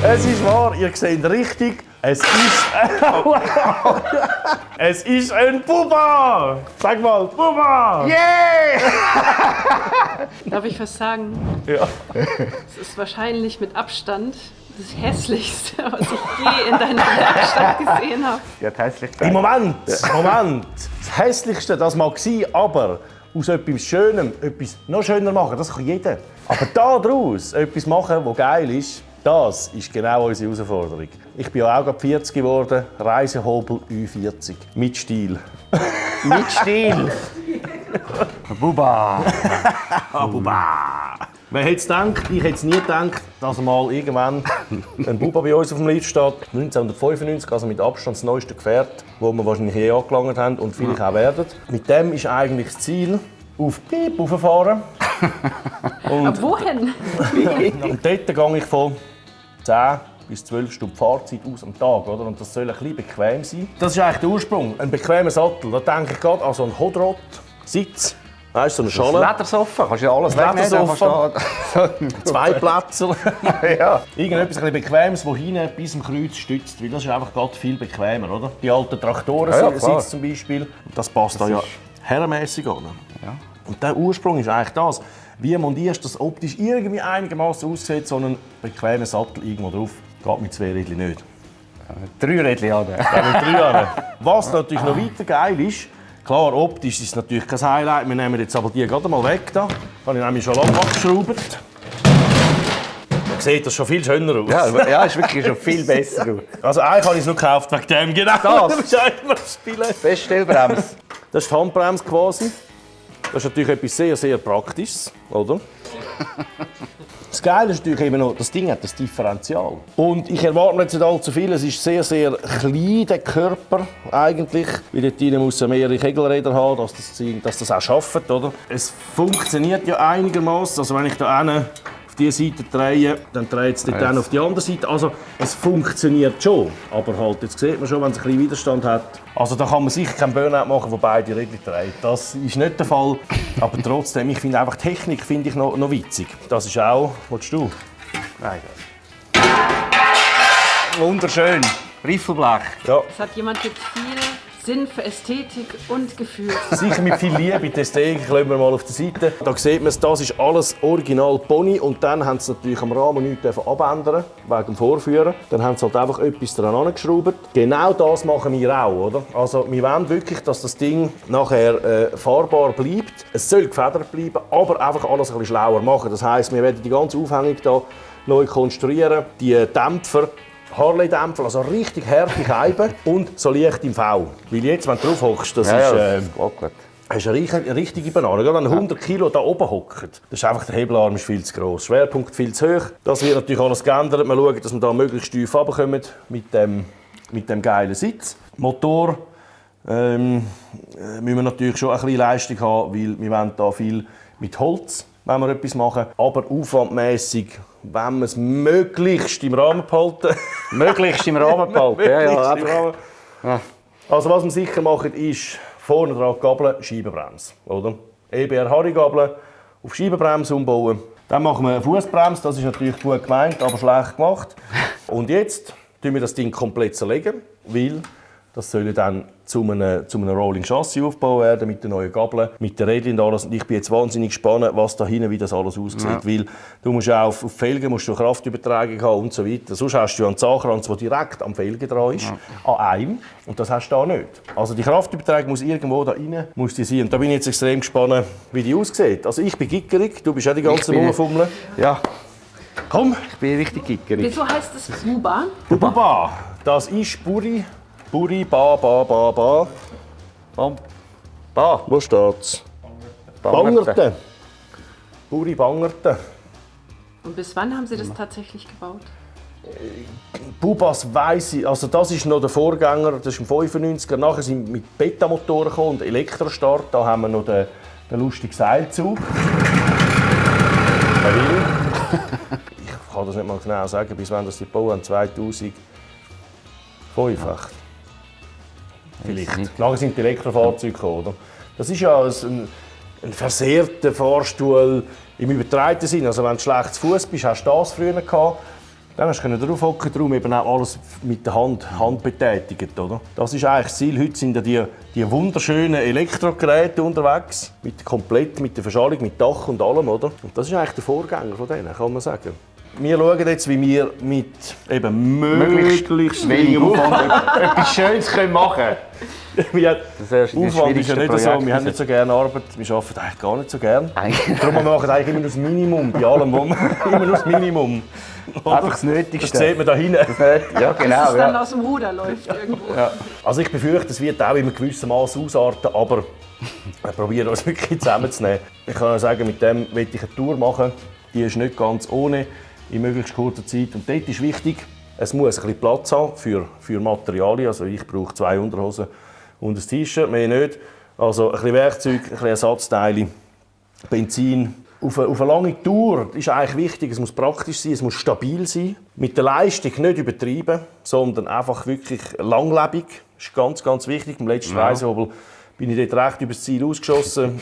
Es ist wahr, ihr seht richtig, es ist ein Bubba! Sag mal, Bubba! Yeah! Darf ich was sagen? Ja. Es ist wahrscheinlich mit Abstand das Hässlichste, was ich je in deiner Werkstatt gesehen habe. Ja, hässlich. Im Moment. Das Hässlichste, das mag sein, aber aus etwas Schönem etwas noch schöner machen, das kann jeder. Aber daraus etwas machen, das geil ist, das ist genau unsere Herausforderung. Ich bin ja auch gerade 40 geworden, Reisehobel Ü40. Mit Stil. Mit Stil. Bubba. Bubba. Wer hätte es gedacht? Ich hätte es nie gedacht, dass mal irgendwann ein Bubba bei uns auf dem Lift steht. 1995, also mit Abstand das neueste Gefährt, das wir wahrscheinlich je angelangt haben und vielleicht auch werden. Mit dem ist eigentlich das Ziel, auf Piep rauffahren. Aber wohin? Und dort gehe ich von 10 bis 12 Stunden Fahrzeit aus am Tag. Oder? Und das soll ein bisschen bequem sein. Das ist eigentlich der Ursprung. Ein bequemer Sattel. Da denke ich gerade an so einen Hodrot-Sitz. Weißt du, so eine Schale. Ledersofa, kannst du ja alles Ledersofa. wegnehmen. Zwei Plätze. Ja. Irgendetwas ein bisschen Bequemes, das hinten bis zum Kreuz stützt. Weil das ist einfach gerade viel bequemer. Oder? Die alten Traktoren sitzen zum Beispiel. Das passt da ja herrenmässig an. Ja. Und der Ursprung ist eigentlich das. Wie montierst du das optisch irgendwie einigermaßen aussieht, so einen bequemen Sattel irgendwo drauf? Geht mit 2 Rädchen nicht. 3 Rädchen an. Ja, mit 3 Jahren. Was natürlich noch weiter geil ist, klar, optisch ist es natürlich kein Highlight. Wir nehmen jetzt aber die gerade mal weg. Da habe ich nämlich schon lange abgeschraubt. Da sieht das schon viel schöner aus. Ja, ist wirklich schon viel besser. Also eigentlich habe ich es nur gekauft wegen dem. Genau, Das? du musst immer spielen. Feststellbremse. Das ist die Handbremse quasi. Das ist natürlich etwas sehr, sehr Praktisches, oder? Das Geile ist natürlich eben noch, das Ding hat das Differential. Und ich erwarte jetzt nicht allzu viel. Es ist sehr, sehr klein, der Körper eigentlich. Weil dort drinnen muss er mehrere Kegelräder haben, dass das auch schafft, oder? Es funktioniert ja einigermaßen. Also wenn ich da hinten auf diese Seite drehe, dann dreht es dort dann auf die andere Seite. Also es funktioniert schon. Aber halt, jetzt sieht man schon, wenn es ein bisschen Widerstand hat. Also da kann man sicher keinen Burnout machen, wo beide Räder drehen. Das ist nicht der Fall. Aber trotzdem, ich finde einfach Technik finde ich noch witzig. Das ist auch, willst du? Nein. Wunderschön. Riffelblech. Ja. Es hat jemand mit viel Sinn für Ästhetik und Gefühl. Sicher mit viel Liebe. Die Ästhetik lassen wir mal auf der Seite. Da sieht man es, das ist alles original Pony. Und dann haben sie natürlich am Rahmen nichts abändern wegen dem Vorführen. Dann haben sie halt einfach etwas dran angeschraubt. Genau das machen wir auch, oder? Also wir wollen wirklich, dass das Ding nachher fahrbar bleibt. Es soll gefedert bleiben, aber einfach alles ein bisschen schlauer machen. Das heisst, wir werden die ganze Aufhängung hier neu konstruieren. Die Dämpfer, Harley-Dämpfer, also richtig harte Scheiben und so leicht im V. Weil jetzt, wenn du drauf hockst, das ist gut. hast eine richtige Banane. Gerade wenn 100 Kilo da oben hockt, das ist einfach, der Hebelarm ist viel zu gross, Schwerpunkt viel zu hoch. Das wird natürlich alles geändert. Wir schauen, dass wir da möglichst tief runterkommen mit dem geilen Sitz. Motor müssen wir natürlich schon ein bisschen Leistung haben, weil wir wollen da viel mit Holz wenn wir etwas machen. Aber aufwandmässig, wenn wir es möglichst im Rahmen behalten. Möglichst im Rahmen behalten. Ja. Also was wir sicher machen, ist vorne dran Gabel, Scheibenbremse. Oder? EBR Harry-Gabel auf Scheibenbremse umbauen. Dann machen wir eine Fußbremse, das ist natürlich gut gemeint, aber schlecht gemacht. Und jetzt tun wir das Ding komplett zerlegen, weil das soll dann zu einem Rolling Chassis aufgebaut werden mit den neuen Gabeln, mit den Rädchen und alles. Und ich bin jetzt wahnsinnig gespannt, was da hinten, wie das alles aussieht. Ja. Weil du musst auch auf Felgen musst du Kraftübertragung haben und so weiter. Sonst hast du ja einen Zahnkranz, der direkt am Felgen dran ist, an einem. Und das hast du da nicht. Also die Kraftübertragung muss irgendwo da rein muss die sein. Und da bin ich jetzt extrem gespannt, wie die aussieht. Also ich bin gickerig, du bist auch die ganze Zeit rumfummeln. Ja. Komm. Ich bin richtig gickerig. Wieso heißt es Buba? Buba. Das ist Buri. Buri, ba. Wo steht's? Bangerten. Buri Bangerten. Und bis wann haben Sie das tatsächlich gebaut? Bubas weiss ich, also das ist noch der Vorgänger, das ist im 95er. Nachher sind wir mit Beta-Motoren gekommen und Elektrostart. Da haben wir noch den lustigen Seilzug. Ich kann kann das nicht mal genau sagen, bis wann das die gebaut haben, 2005 echt. Vielleicht. Nachher sind die Elektrofahrzeuge gekommen, oder? Das ist ja ein versehrter Fahrstuhl im übertragenen Sinn. Also wenn du schlecht zu Fuß bist, hast du das früher gehabt. Dann hast du drauf hocken, darum eben auch alles mit der Hand betätigt, oder? Das ist eigentlich das Ziel. Heute sind ja die wunderschönen Elektrogeräte unterwegs, mit der Verschallung, mit Dach und allem, oder? Und das ist eigentlich der Vorgänger von denen, kann man sagen. Wir schauen jetzt, wie wir mit eben möglichst wenig Aufwand etwas Schönes machen können. Aufwand ist ja nicht so, wir haben nicht so gerne Arbeit, wir arbeiten eigentlich gar nicht so gerne. Darum machen wir eigentlich immer nur das Minimum, bei allem, wo wir immer nur das Minimum. Einfach das Nötigste. Das sieht man da hinten. Ja, genau. Dass es dann aus dem Ruder läuft irgendwo. Ja. Also ich befürchte, es wird auch in einem gewissen Maß ausarten, aber wir probieren uns wirklich zusammenzunehmen. Ich kann auch sagen, mit dem will ich eine Tour machen, die ist nicht ganz ohne, in möglichst kurzer Zeit. Und dort ist wichtig, es muss ein bisschen Platz haben für Materialien. Also ich brauche 2 Unterhosen und ein T-Shirt, mehr nicht. Also ein bisschen Werkzeug, ein bisschen Ersatzteile, Benzin. Auf eine lange Tour ist eigentlich wichtig, es muss praktisch sein, es muss stabil sein. Mit der Leistung nicht übertreiben, sondern einfach wirklich langlebig. Das ist ganz, ganz wichtig. Beim letzten Reisehobel bin ich dort recht übers Ziel ausgeschossen.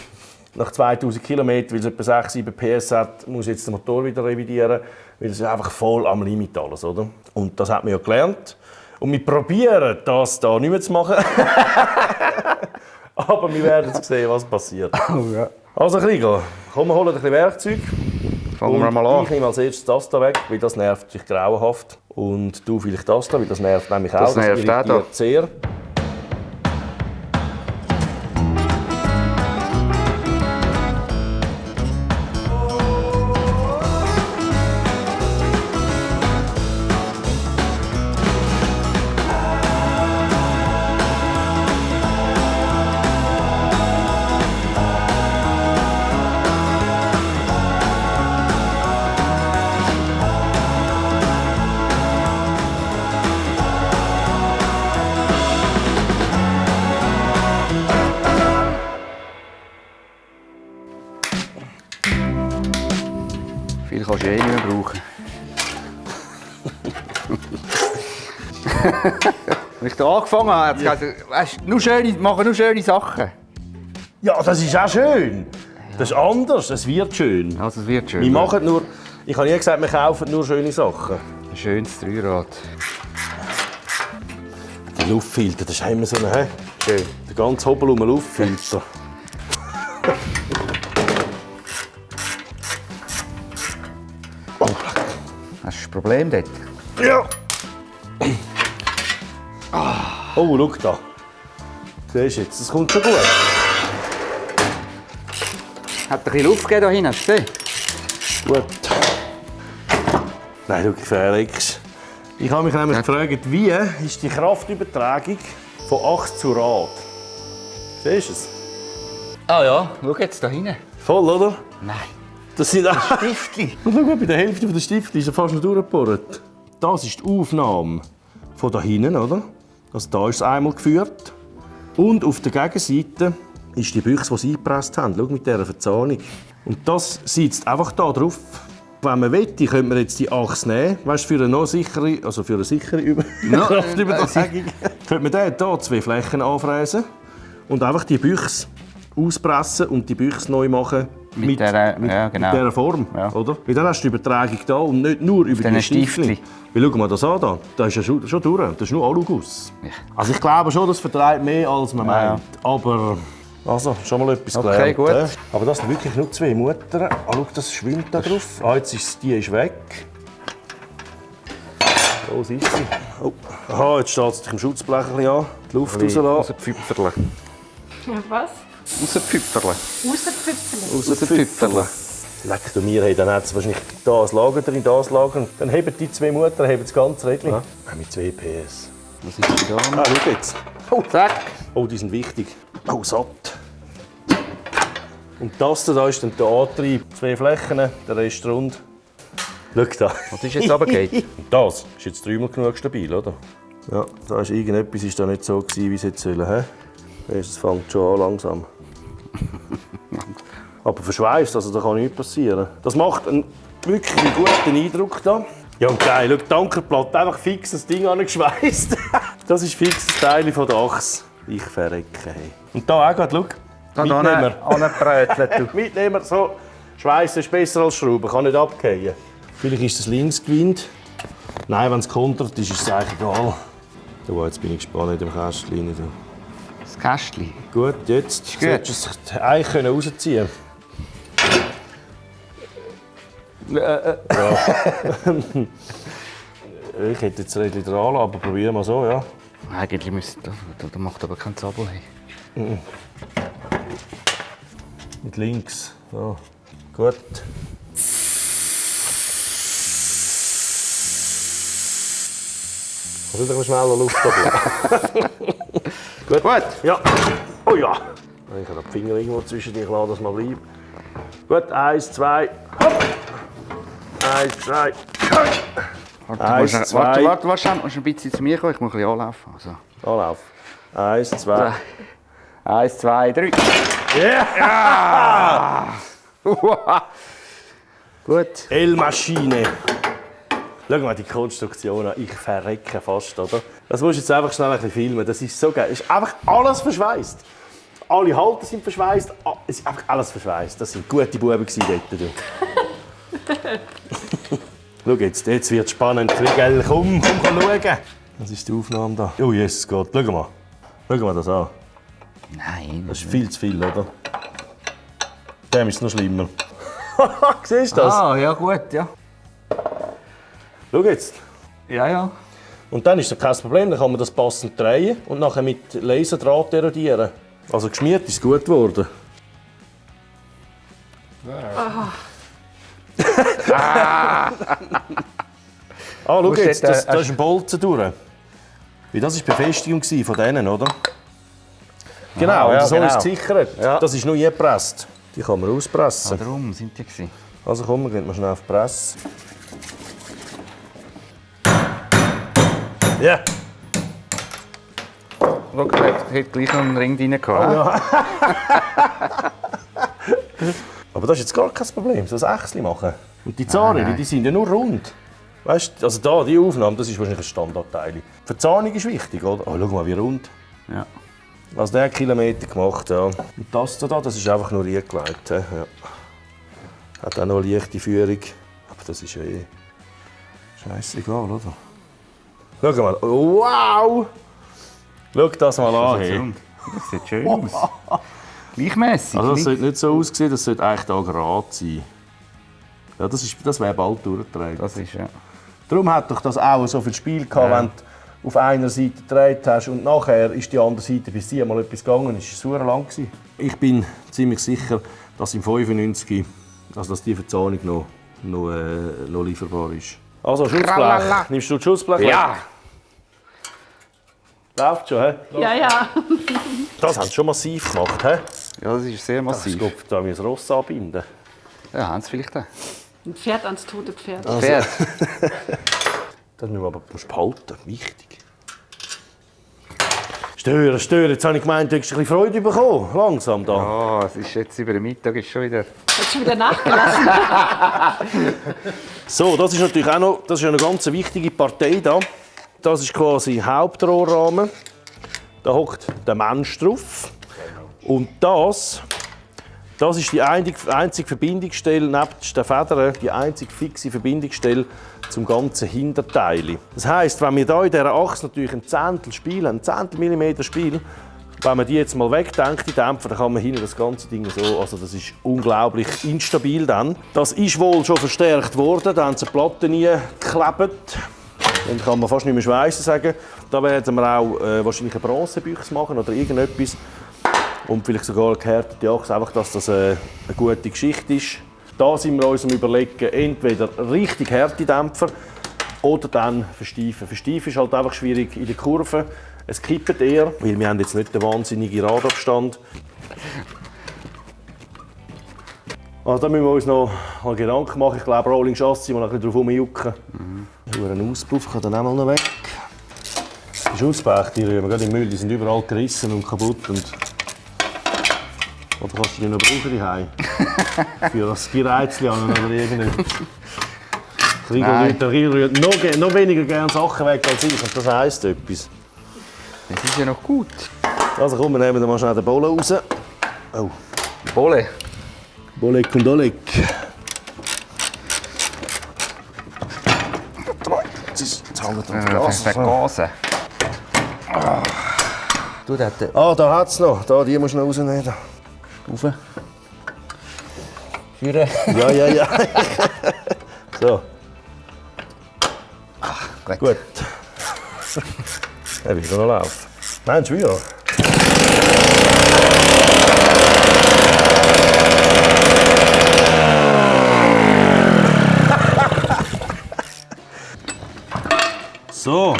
Nach 2000 Kilometern, weil es etwa 6-7 PS hat, muss ich jetzt den Motor wieder revidieren, weil es ist einfach voll am Limit alles, oder? Und das hat man ja gelernt. Und wir probieren, das hier nicht mehr zu machen. Aber wir werden sehen, was passiert. Oh, ja. Also Krigo, komm, wir holen ein bisschen Werkzeug. Fangen wir mal an. Ich nehme als erstes das hier weg, weil das nervt sich grauenhaft. Und du vielleicht das hier, weil das nervt nämlich auch. Das nervt auch da. Sehr. Viel kannst du eh nicht mehr brauchen. Als ich da angefangen habe, hat es gesagt, machen nur schöne Sachen. Ja, das ist auch schön. Das ist anders, es wird schön. Also es wird schön. Wir machen nur, ich habe nie gesagt, wir kaufen nur schöne Sachen. Ein schönes Dreirad. Die Luftfilter, das ist immer so ein... Schön. Der ganze Hobel um den Luftfilter. Hast du ein Problem dort? Ja! Oh, schau da. Siehst du jetzt, das kommt schon gut. Hat ein bisschen Luft gegeben da hinten, hast du gesehen? Gut. Nein, schau, verrückt. Ich habe mich nämlich gefragt, wie ist die Kraftübertragung von Achse zu Rad? Siehst du es? Ah ja, schau jetzt da hinten. Voll, oder? Nein. Das sind auch Stiftli. Und schau mal, bei der Hälfte der Stifte ist er fast noch durchgebohrt. Das ist die Aufnahme von da hinten, oder? Also da ist es einmal geführt. Und auf der Gegenseite ist die Büchse, die sie eingepresst haben. Schau mit dieser Verzahnung. Und das sitzt einfach da drauf. Wenn man möchte, könnte man jetzt die Achse nehmen. Weißt du, für eine noch sichere, also für eine sichere Kraftübertragung, könnte man hier 2 Flächen anfräsen und einfach die Büchse auspressen und die Büchse neu machen. Mit dieser Form, Ja. oder? Weil dann hast du die Übertragung da und nicht nur über die Stiftli. Weil schau mal das an, da ist ja schon durch. Das ist nur Aluguss. Ja. Also ich glaube schon, das vertreibt mehr, als man meint. Aber also, schon mal etwas gelernt. Okay, gut. Aber das sind wirklich nur 2 Muttern. Ah, schau, das schwimmt da drauf. Ah, jetzt ist die ist weg. So ist sie. Oh. Aha, jetzt steht es sich im Schutzblech ein bisschen an. Die Luft rauslassen. Rauspfüpferle. Ja, was? Rauspfüpferle. Rauspfüpferle. Rauspfüpferle. Leck du mir, dann hat es wahrscheinlich das Lager drin, das Lager. Dann heben die 2 Mutter das ganze Rädchen. Ja. Mit 2 PS. Was ist da? Ah, schau jetzt. Oh, zack. Oh, die sind wichtig. Oh, satt. Und das da ist dann der Antrieb. 2 Flächen, der Rest rund. Schau da. Was ist jetzt runtergeht? Das ist jetzt 3-mal genug stabil, oder? Ja, da ist irgendetwas ist da nicht so gewesen, wie es jetzt sollen. Es fängt schon an langsam. Aber verschweißt, also da kann nichts passieren. Das macht wirklich einen guten Eindruck da. Ja, und geil, schau, die Ankerplatte, einfach fix das Ding angeschweißt. Das ist fix das Teil von der Achse. Ich verrecke. Hey. Und da auch gerade, schau. Mitnehmer. Mitnehmer, so. Schweißen ist besser als Schrauben, kann nicht abgehen. Vielleicht ist das Linksgewind. Nein, wenn es kontert ist, ist es eigentlich egal. So, jetzt bin ich gespannt in dem Kästchen. Das Kästchen. Gut, jetzt solltest du es eigentlich rausziehen können. Ja. Ich hätte jetzt Rädchen dran, aber probieren wir so, ja. Eigentlich müsste da macht aber kein Zabel. Hey. Mit links. So. Gut. Kannst du wieder ein schneller Luft ablassen? Gut. Gut. Ja. Oh ja. Ich habe den Finger irgendwo zwischen dir, ich lasse das mal bleiben. Gut, 1, 2. Hopp. 1, 2. Warte, musst ein bisschen zu mir kommen, ich muss ein bisschen anlaufen. Also. Anlauf. 1, 2. 1, 2, 3. Ja! Gut. L-Maschine. Schau mal die Konstruktion an. Ich verrecke fast, oder? Das musst du jetzt einfach schnell ein bisschen filmen. Das ist so geil. Es ist einfach alles verschweißt. Alle Halter sind verschweißt. Es ist einfach alles verschweißt. Das sind gute Buben dort. Schau jetzt wird es spannend. Kriegel, komm schauen. Was ist die Aufnahme da? Oh Jesus Gott, schau mal. Schau mal das an. Nein. Das ist viel zu viel, oder? Dem ist es noch schlimmer. Siehst du das? Ah, ja gut, ja. Schau jetzt. Ja. Und dann ist das kein Problem, dann kann man das passend drehen und nachher mit Laserdraht erodieren. Also geschmiert ist gut geworden. Schau jetzt, das ist ein Bolzen durch. Weil das war die Befestigung von denen, oder? Genau, ja, so genau. ist es gesichert. Ja. Das ist nur eingepresst. Die kann man auspressen. Darum sind die gewesen. Also komm, wir gehen mal schnell auf die Presse. Ja! Schau, der hat gleich noch einen Ring drin gehabt. Aber das ist jetzt gar kein Problem, so ein Ächsli machen. Und die Zahnräder, die sind ja nur rund. Weißt du, also da, die Aufnahme, das ist wahrscheinlich ein Standardteil. Die Verzahnung ist wichtig, oder? Oh, schau mal, wie rund. Ja. Also der hat Kilometer gemacht, ja. Und das da, das ist einfach nur eingelegt. Ja. Hat auch noch eine leichte Führung. Aber das ist ja scheissegal, oder? Schau mal, wow! Schau das mal an. Hey. Das sieht schön aus. Gleichmässig. Also das sollte nicht so aussehen, das sollte eigentlich hier gerade sein. Ja, das wäre bald durchgetragen. Das ist, ja. Darum hat doch das auch so viel Spiel gehabt, wenn du auf einer Seite gedreht hast und nachher ist die andere Seite, bis die mal etwas gegangen ist. Das war super lang. Ich bin ziemlich sicher, dass im 95 also dass die Verzahnung noch lieferbar ist. Also Schutzblech. Nimmst du das Schutzblech? Ja! Läuft schon, hä? Ja. Das haben sie schon massiv gemacht, hä? Ja, das ist sehr massiv. Da müssen wir das Ross anbinden. Ja, haben sie vielleicht auch. Ein Pferd ans tote Pferd. Pferd. Das müssen wir aber behalten. Wichtig. Stören. Jetzt habe ich gemeint, du hast ein bisschen Freude bekommen. Langsam da. Ja, es ist jetzt über den Mittag ist schon wieder... Hat schon wieder nachgelassen. So, das ist natürlich auch noch, das ist eine ganz wichtige Partei da. Das ist quasi Hauptrohrrahmen. Da hockt der Mensch drauf. Und das ist die einzige Verbindungsstelle, nebst den Federn, die einzige fixe Verbindungsstelle zum ganzen Hinterteil. Das heisst, wenn wir hier in dieser Achse natürlich ein Zehntel spielen, ein Zehntel Spiel, wenn man die jetzt mal wegdenkt, die Dämpfer, dann kann man hinten das ganze Ding so, also das ist unglaublich instabil dann. Das ist wohl schon verstärkt worden, da haben sie die Platten geklebt. Dann kann man fast nicht mehr schweissen sagen. Da werden wir auch wahrscheinlich eine Bronzebüchse machen oder irgendetwas. Und vielleicht sogar eine gehärtete Achse, einfach, dass das eine gute Geschichte ist. Da sind wir uns am Überlegen, entweder richtig harte Dämpfer oder dann versteifen. Versteifen ist halt einfach schwierig in der Kurve. Es kippt eher, weil wir haben jetzt nicht den wahnsinnigen Radabstand. Also da müssen wir uns noch mal Gedanken machen. Ich glaube, Rolling Chassis, mal ein bisschen drauf rumjucken. Ein Auspuff kann dann auch mal noch weg. Die Schutzbleche, die rühren wir gerade im Müll, die sind überall gerissen und kaputt. Oder kannst du die noch brauchen, die Hause? Für das Gereizchen oder irgendetwas. Der Riegel rührt noch weniger gerne Sachen weg als ich. Und das heisst etwas. Das ist ja noch gut. Also komm, wir nehmen mal schnell den Bolle raus. Oh. Bolle. Bolek und Olek. Jetzt hängt er Gas. Vergasen. Du, da. Da hat es noch. Die musst du noch rausnehmen. Rauf. Führen. Ja. So. Gut. Ja, wieder noch laufen. Meinst du wieder? So.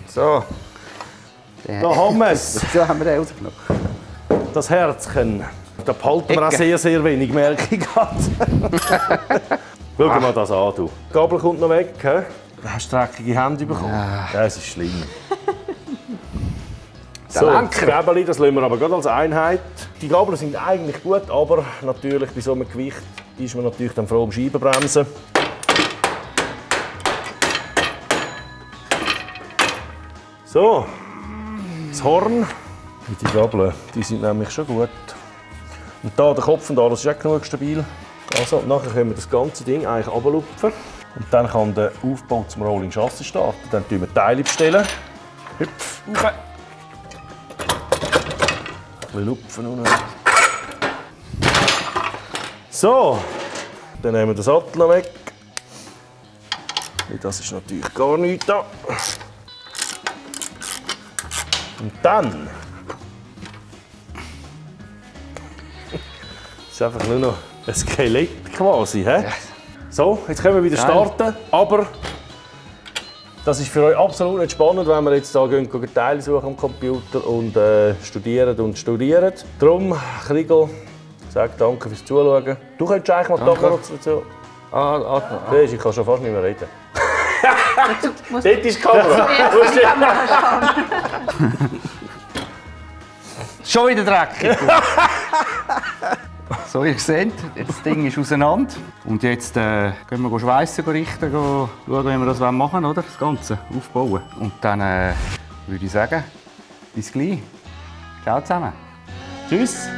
So. Da haben wir es. So haben wir den rausgenommen. Das Herzchen. Da behalten wir auch Ecke. sehr wenig, merke ich gerade. Schau dir mal das an, du. Die Gabel kommt noch weg. He? Du hast dreckige Hände bekommen. Das ist schlimm. So, das Gäbeli, das lassen wir aber gerade als Einheit. Die Gabeln sind eigentlich gut, aber natürlich bei so einem Gewicht ist man natürlich dann froh um Scheibenbremsen. So, das Horn. Die Gabeln, die sind nämlich schon gut. Und da der Kopf und alles ist auch genug stabil. Also, nachher können wir das ganze Ding eigentlich runterlupfen. Und dann kann der Aufbau zum Rolling Chassis starten. Dann bestellen wir Teile bestellen. Hüpf, rauf. Ein bisschen lupfen unten. So, dann nehmen wir den Sattel noch weg. Das ist natürlich gar nichts da. Und dann ist einfach nur noch ein Skelett quasi. He? So, jetzt können wir wieder starten. Aber das ist für euch absolut nicht spannend, wenn wir jetzt hier gehen, Teile suchen am Computer und studieren. Darum, Kriegel, sag danke fürs Zuschauen. Du könntest eigentlich mal die Kamera dazu. Siehst, ich kann schon fast nicht mehr reden. Dort ist die Kamera. Schon wieder dreckig. So, ihr seht, das Ding ist auseinander. Und jetzt gehen wir Schweissen richten, schauen, wie wir das machen wollen, oder? Das Ganze aufbauen. Und dann würde ich sagen, bis gleich. Ciao zusammen. Tschüss.